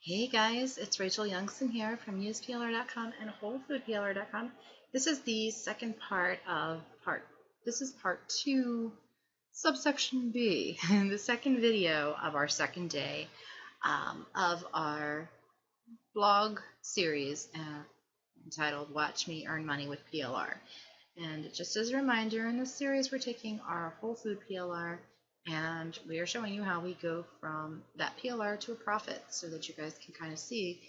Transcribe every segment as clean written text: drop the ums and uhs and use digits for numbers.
Hey guys, it's Rachel Youngson here from useplr.com and wholefoodplr.com. This is the second part of this is part 2, subsection B, the second video of our second day of our blog series entitled Watch Me Earn Money with PLR. And just as a reminder, in this series we're taking our whole food PLR and we are showing you how we go from that PLR to a profit so that you guys can kind of see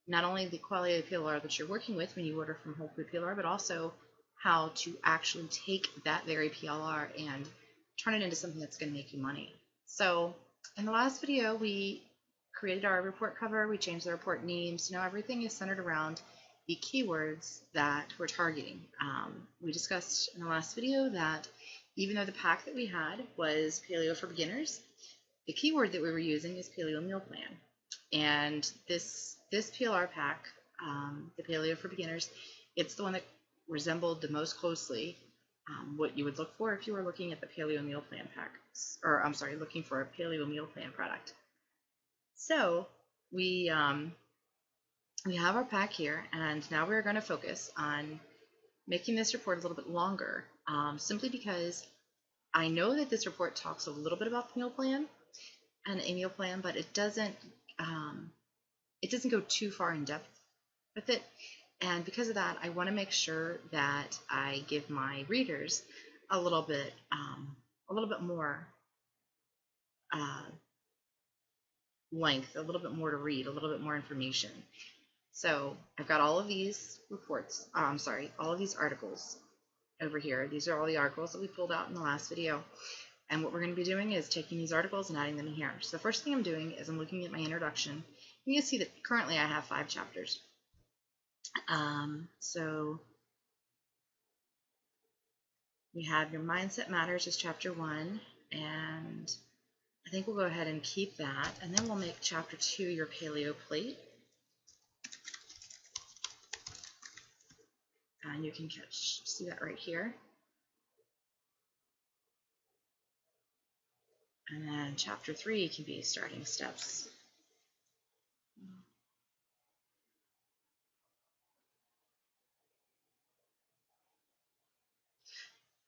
not only the quality of the PLR that you're working with when you order from Whole Food PLR, but also how to actually take that very PLR and turn it into something that's going to make you money. So in the last video, we created our report cover, we changed the report names. Now everything is centered around the keywords that we're targeting. We discussed in the last video that even though the pack that we had was Paleo for Beginners, the keyword that we were using is Paleo Meal Plan. And this PLR pack, the Paleo for Beginners, it's the one that resembled the most closely what you would look for if you were looking at the Paleo Meal Plan pack, or I'm sorry, looking for a Paleo Meal Plan product. So we have our pack here, and now we're going to focus on making this report a little bit longer, simply because I know that this report talks a little bit about the meal plan and a meal plan, but it doesn't go too far in depth with it. And because of that, I want to make sure that I give my readers a little bit more length, a little bit more to read, a little bit more information. So I've got all of these reports, all of these articles over here. These are all the articles that we pulled out in the last video. And what we're going to be doing is taking these articles and adding them in here. So the first thing I'm doing is I'm looking at my introduction. You can see that currently I have 5 chapters. So we have Your Mindset Matters as chapter 1, and I think we'll go ahead and keep that, and then we'll make chapter 2 Your Paleo Plate. And you can see that right here. And then chapter 3 can be Starting Steps.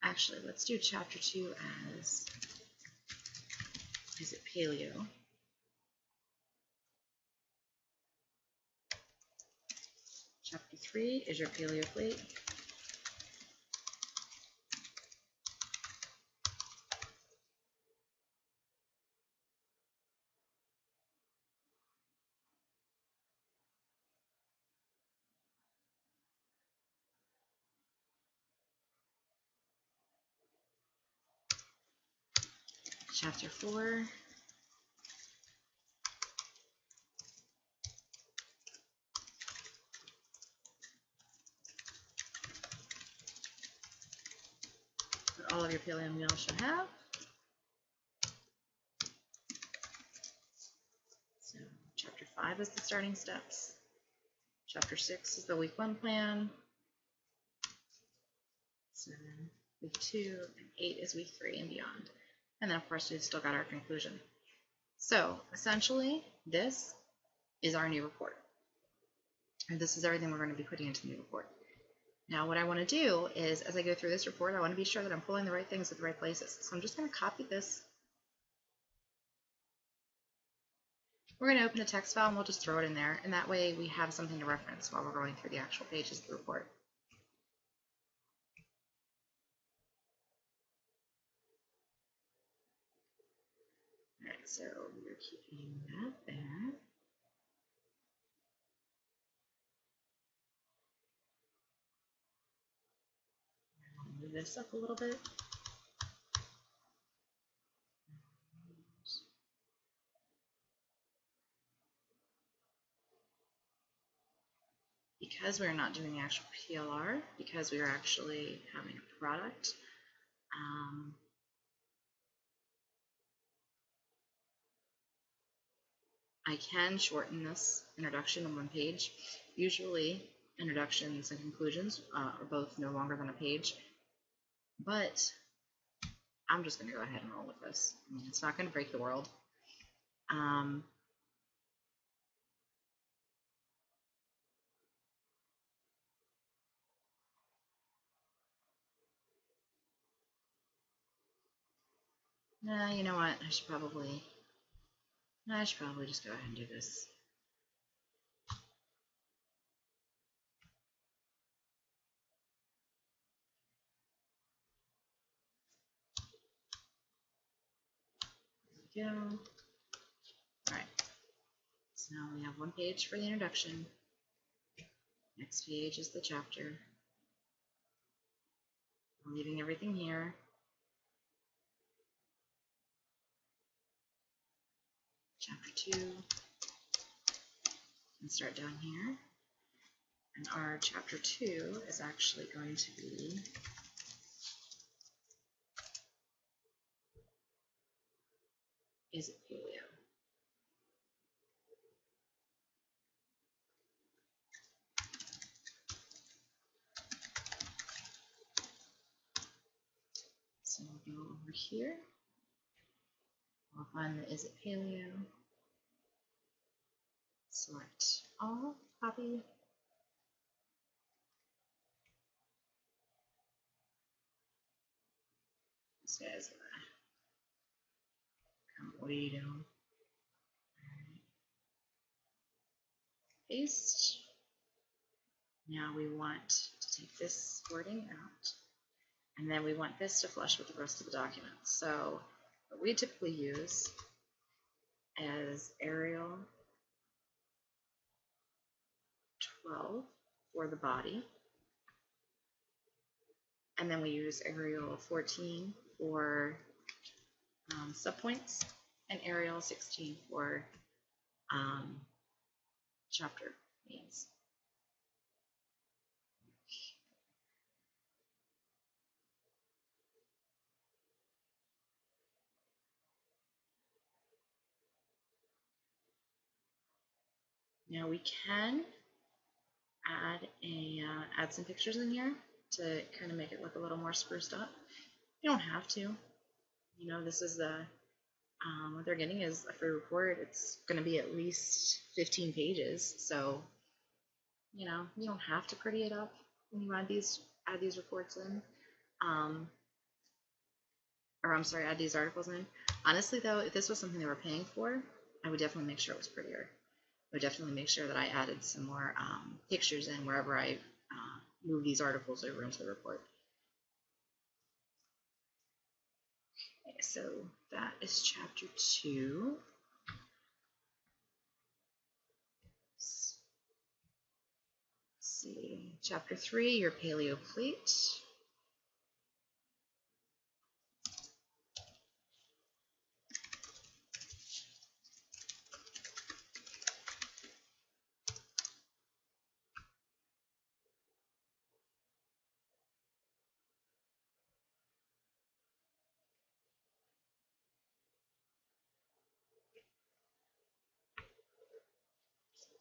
Actually, let's do chapter 2 as, is it Paleo? Chapter 3 is Your Paleo Plate. Chapter 4 what all of your paleo meals should have. So chapter 5 is the starting steps. Chapter 6 is the week 1 plan. 7, week 2, and 8 is week 3 and beyond. And then of course we've still got our conclusion. So essentially this is our new report. And this is everything we're going to be putting into the new report. Now what I want to do is, as I go through this report, I want to be sure that I'm pulling the right things at the right places. So I'm just going to copy this. We're going to open a text file and we'll just throw it in there, and that way we have something to reference while we're going through the actual pages of the report. Alright, so we're keeping that there. Move this up a little bit. Because we're not doing the actual PLR, because we are actually having a product, I can shorten this introduction on 1 page. Usually introductions and conclusions are both no longer than a page, but I'm just going to go ahead and roll with this. I mean, it's not going to break the world. Nah, you know what? I should probably just go ahead and do this. There we go. All right. So now we have one page for the introduction. Next page is the chapter. I'm leaving everything here. Chapter 2. And start down here. And our chapter 2 is actually going to be Is it Paleo? So we'll go over here. We'll find the Is it Paleo? Select all, copy. This guy's gonna come way down. Paste. Now we want to take this wording out, and then we want this to flush with the rest of the document. So what we typically use is Arial 12 for the body, and then we use Arial 14 for subpoints, and Arial 16 for chapter names. Now we can add some pictures in here to kind of make it look a little more spruced up. You don't have to. You know, this is the what they're getting is a free report. It's going to be at least 15 pages, so you know you don't have to pretty it up when you add these reports in, or I'm sorry, add these articles in. Honestly, though, if this was something they were paying for, I would definitely make sure it was prettier. I would definitely make sure that I added some more pictures in wherever I move these articles over into the report. Okay, so that is chapter 2. Let's see, chapter 3, your paleo plate.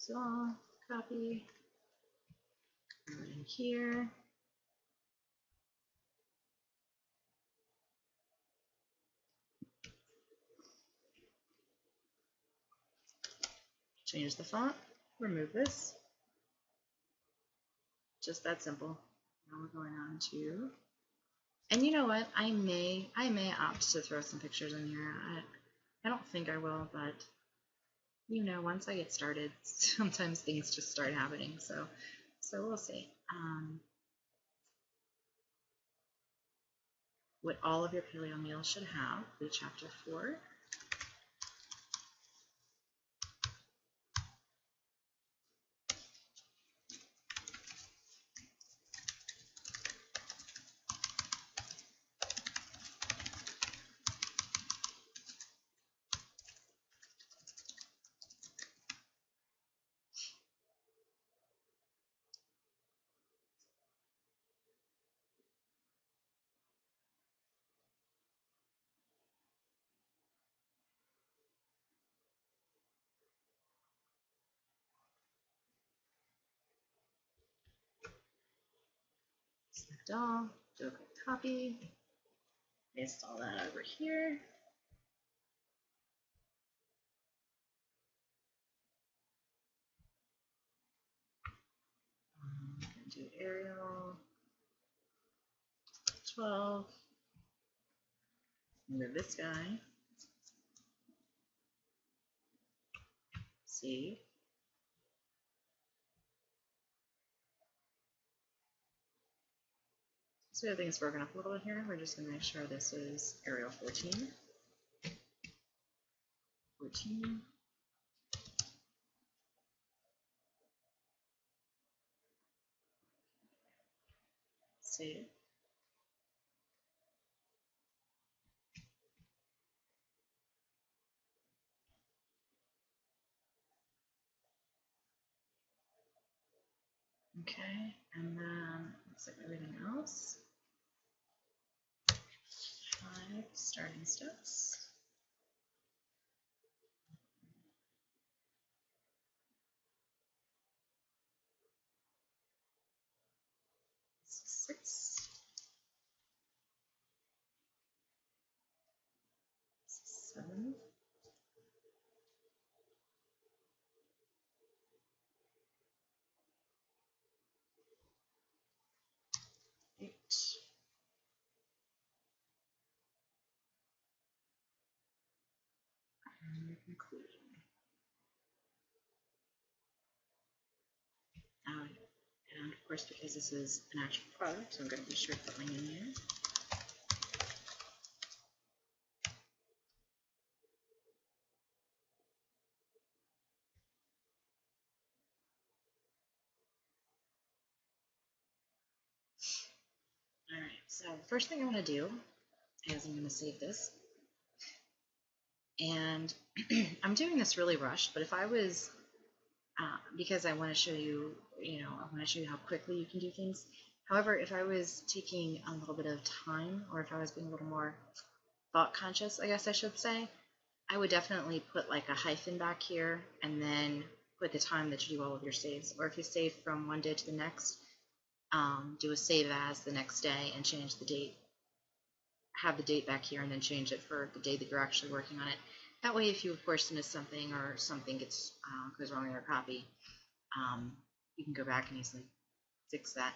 So I'll copy right in here. Change the font, remove this. Just that simple. Now we're going on to, and you know what? I may opt to throw some pictures in here. I don't think I will, but you know, once I get started, sometimes things just start happening. So we'll see. What all of your paleo meals should have, the chapter 4. Select all, do a quick copy, paste all that over here. Do Arial 12, Move this guy. See? So everything's broken up a little bit here. We're just going to make sure this is Arial 14. 14. Save. Okay, and then looks like everything else. 5 starting steps. 6. 7. 8. And conclusion. And of course, because this is an actual product, I'm going to be sure to put my name here. Alright, so the first thing I'm going to do is I'm going to save this. And I'm doing this really rushed, but if I was, because I want to show you, I want to show you how quickly you can do things. However, if I was taking a little bit of time, or if I was being a little more thought conscious, I guess I should say, I would definitely put like a hyphen back here and then put the time that you do all of your saves. Or if you save from one day to the next, do a save as the next day and change the date. Have the date back here and then change it for the day that you're actually working on it. That way, if you of course miss something or something goes wrong in your copy, you can go back and easily fix that.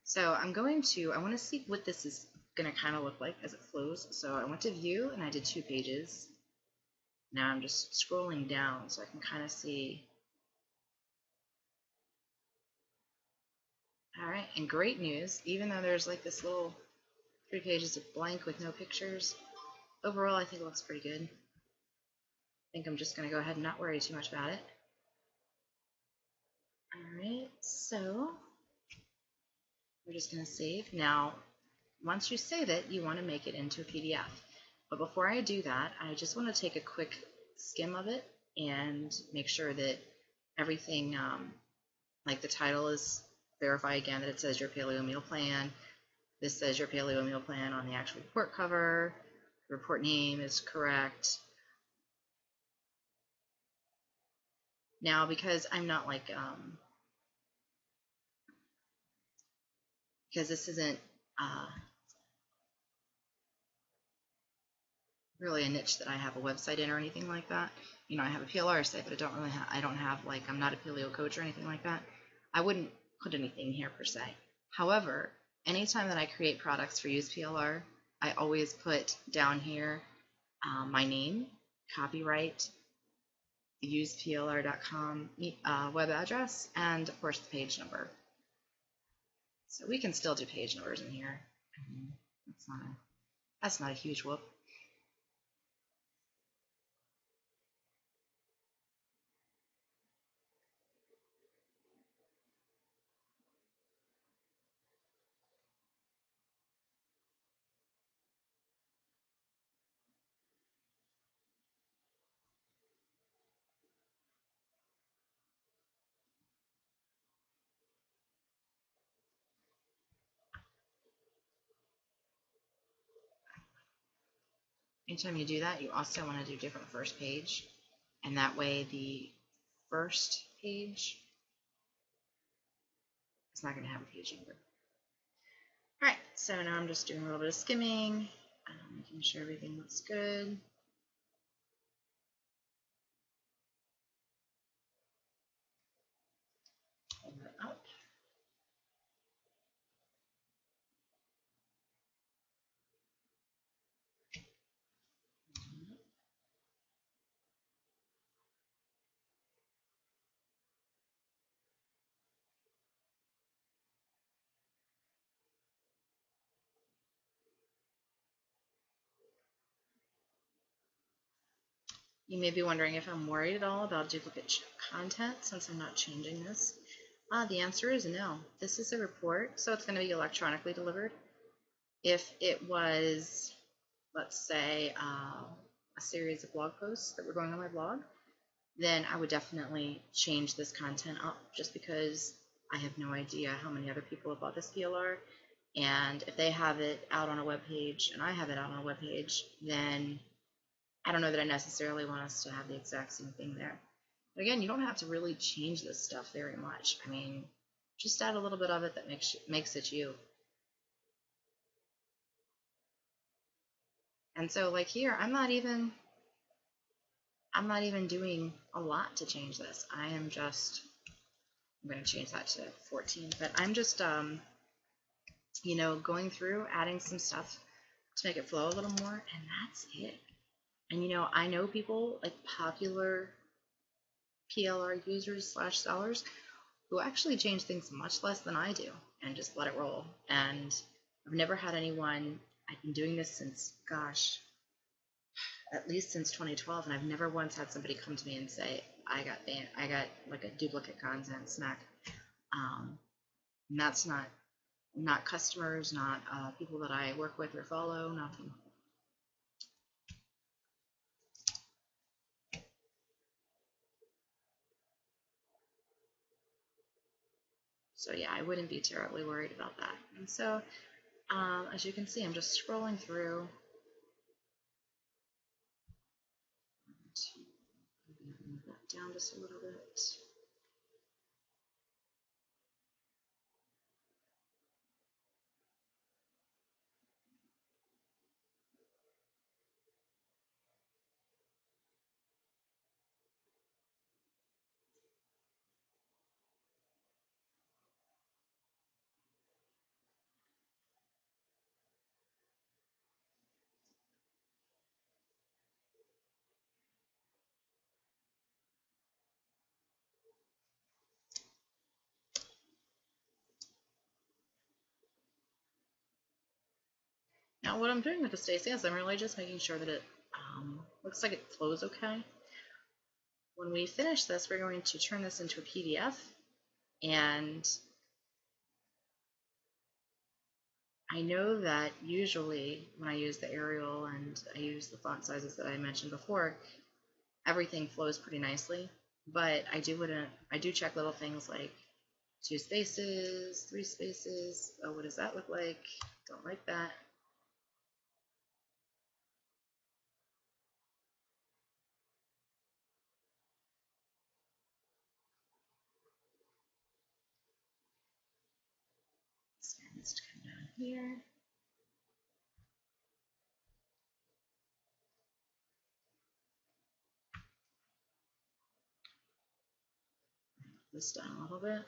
So I want to see what this is going to kind of look like as it flows. So I went to view and I did 2 pages. Now I'm just scrolling down so I can kind of see. All right, and great news, even though there's like this little 3 pages of blank with no pictures, overall I think it looks pretty good. I think I'm just going to go ahead and not worry too much about it. Alright, so we're just going to save. Now, once you save it, you want to make it into a PDF. But before I do that, I just want to take a quick skim of it and make sure that everything, like the title is, verify again that it says your paleo meal plan. This says your paleo meal plan on the actual report cover. The report name is correct. Now, because I'm not like, because this isn't really a niche that I have a website in or anything like that. I have a PLR site, but I don't have like, I'm not a paleo coach or anything like that. I wouldn't put anything here per se. However, anytime that I create products for Use PLR, I always put down here my name, copyright, the useplr.com web address, and of course the page number. So we can still do page numbers in here. That's not a huge whoop. Anytime you do that, you also want to do different first page, and that way the first page is not going to have a page number. Alright, so now I'm just doing a little bit of skimming, making sure everything looks good. Hold that up. You may be wondering if I'm worried at all about duplicate content since I'm not changing this. The answer is no. This is a report, so it's going to be electronically delivered. If it was, let's say, a series of blog posts that were going on my blog, then I would definitely change this content up just because I have no idea how many other people have bought this PLR. And if they have it out on a web page and I have it out on a web page, then I don't know that I necessarily want us to have the exact same thing there. But again, you don't have to really change this stuff very much. I mean, just add a little bit of it that makes it you. And so like here, I'm not even doing a lot to change this. I'm going to change that to 14, but I'm just, you know, going through, adding some stuff to make it flow a little more, and that's it. And, you know, I know people, like popular PLR users / sellers, who actually change things much less than I do and just let it roll. And I've never had anyone, I've been doing this since, gosh, at least since 2012, and I've never once had somebody come to me and say, I got like a duplicate content smack. And that's not customers, not people that I work with or follow, nothing. So yeah, I wouldn't be terribly worried about that. And so, as you can see, I'm just scrolling through. Move that down just a little bit. Now what I'm doing with the Stacy is I'm really just making sure that it looks like it flows okay. When we finish this, we're going to turn this into a PDF, and I know that usually when I use the Arial and I use the font sizes that I mentioned before, everything flows pretty nicely, but I do check little things like 2 spaces, 3 spaces. Oh, what does that look like? Don't like that. This guy needs to come down here. This down a little bit.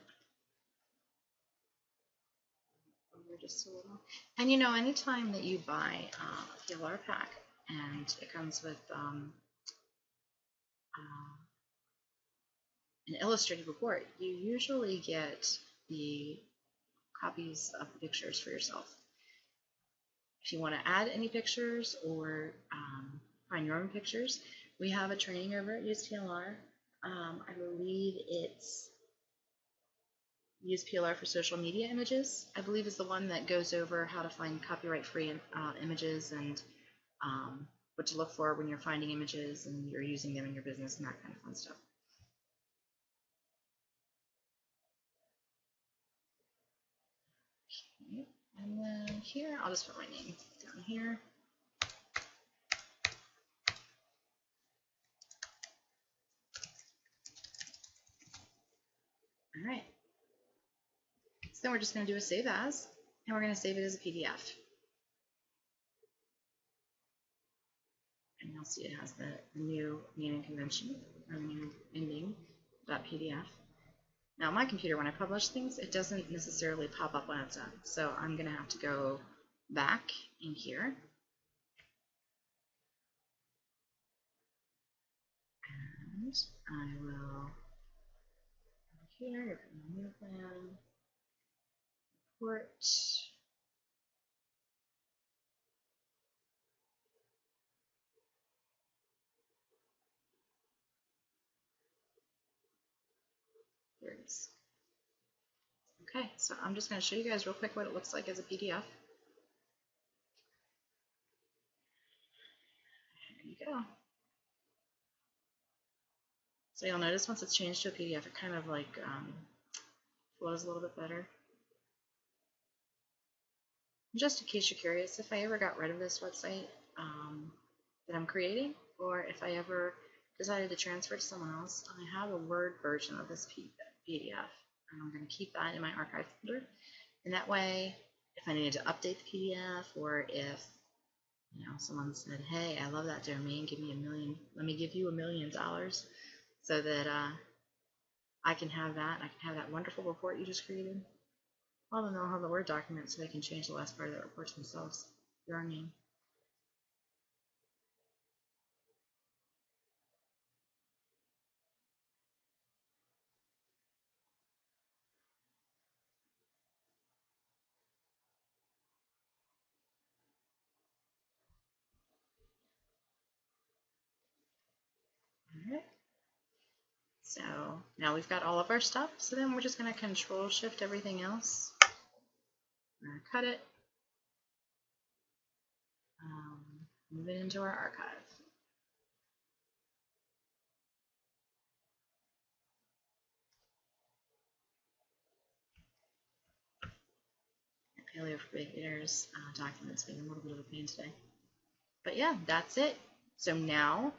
Over just a little. And you know, anytime that you buy a PLR pack and it comes with an illustrated report, you usually get the copies of the pictures for yourself. If you want to add any pictures or find your own pictures, we have a training over at UsePLR. I believe it's Use PLR for social media images, I believe, is the one that goes over how to find copyright-free images and what to look for when you're finding images and you're using them in your business and that kind of fun stuff. Okay. And then here, I'll just put my name down here. All right. So then we're just going to do a save as, and we're going to save it as a PDF. And you'll see it has the new naming convention, or new ending.pdf. Now, my computer, when I publish things, it doesn't necessarily pop up when it's done. So I'm going to have to go back in here. And I will go here, new plan, report. There it is. Okay, so I'm just going to show you guys real quick what it looks like as a PDF. There you go. So you'll notice once it's changed to a PDF, it kind of like flows a little bit better. Just in case you're curious, if I ever got rid of this website that I'm creating, or if I ever decided to transfer to someone else, I have a Word version of this PDF, and I'm going to keep that in my archive folder. And that way, if I needed to update the PDF, or if someone said, "Hey, I love that domain. Give me $1 million. Let me give you $1 million," so that I can have that. I can have that wonderful report you just created. Well, then they'll have the Word document so they can change the last part of that report themselves. Your name. Alright. So now we've got all of our stuff. So then we're just going to Control Shift everything else. We're going to cut it. Move it into our archive. Paleo for beginners documents being a little bit of a pain today. But yeah, that's it. So now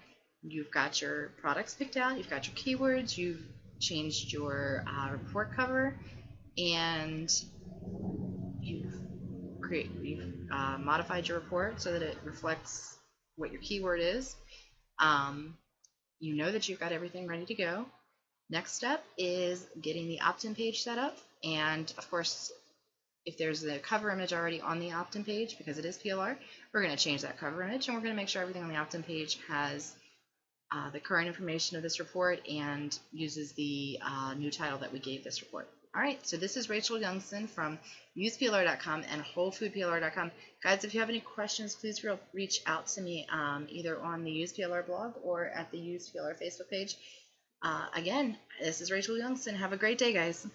you've got your products picked out, you've got your keywords, you've changed your report cover, and you've modified your report so that it reflects what your keyword is. You know that you've got everything ready to go. Next step is getting the opt-in page set up, and of course, if there's a cover image already on the opt-in page, because it is PLR, we're going to change that cover image, and we're going to make sure everything on the opt-in page has the current information of this report and uses the new title that we gave this report. All right, so this is Rachel Youngson from useplr.com and wholefoodplr.com. Guys, if you have any questions, please reach out to me either on the UsePLR blog or at the UsePLR Facebook page. Again, this is Rachel Youngson. Have a great day, guys.